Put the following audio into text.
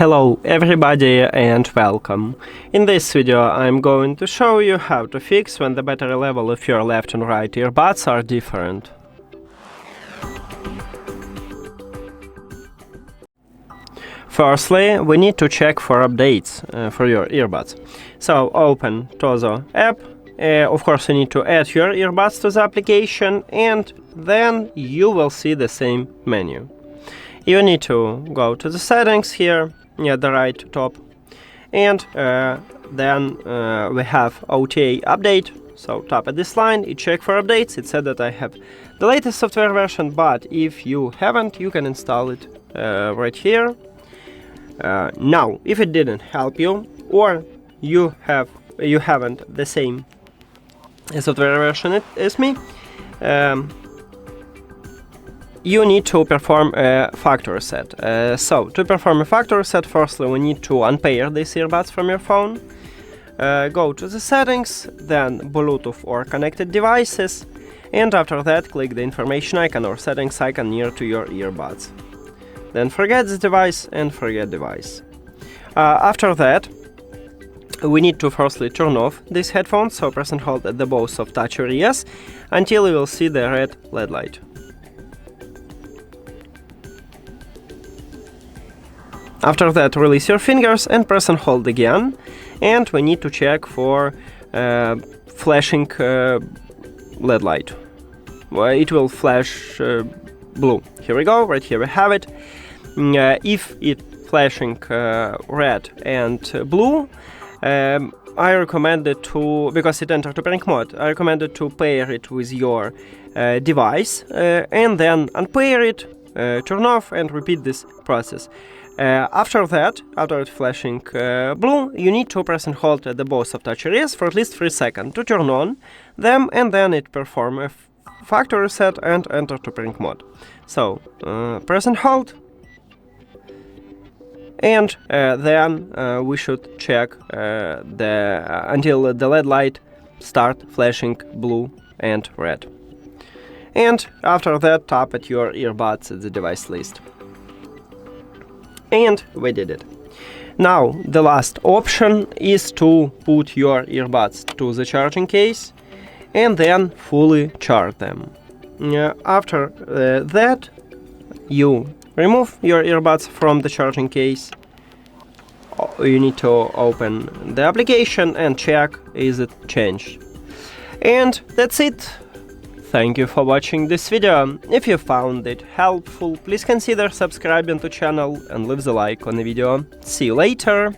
Hello everybody and welcome. In this video I'm going to show you how to fix when the battery level of your left and right earbuds are different. Firstly, we need to check for updates for your earbuds. So open TOZO app. Of course you need to add your earbuds to the application and then you will see the same menu. You need to go to the settings here at the right top, and then we have OTA update. So tap at this line, it check for updates. It said that I have the latest software version, but if you haven't, you can install it right here. Now, if it didn't help you, or you haven't the same software version as me, you need to perform a factory set. So, to perform a factory set, firstly we need to unpair these earbuds from your phone. Go to the settings, then Bluetooth or connected devices, and after that click the information icon or settings icon near to your earbuds. Then forget this device and forget device. After that, we need to firstly turn off these headphones, so press and hold at the both of touch areas until you will see the red LED light. After that, release your fingers and press and hold again, and we need to check for flashing LED light. Well, it will flash blue. Here we go, right here we have it. If it's flashing red and blue, I recommend it to, because it entered to pairing mode, I recommend it to pair it with your device and then unpair it, turn off and repeat this process. After that, after it flashing blue, you need to press and hold at the both of touch areas for at least 3 seconds to turn on them, and then it perform a factory reset and enter to pairing mode. So press and hold, and then we should check until the LED light start flashing blue and red. And after that, tap at your earbuds at the device list. And we did it. Now the last option is to put your earbuds to the charging case and then fully charge them. After that, you remove your earbuds from the charging case. You need to open the application and check is it changed. And that's it. Thank you for watching this video. If you found it helpful, please consider subscribing to the channel and leave the like on the video. See you later!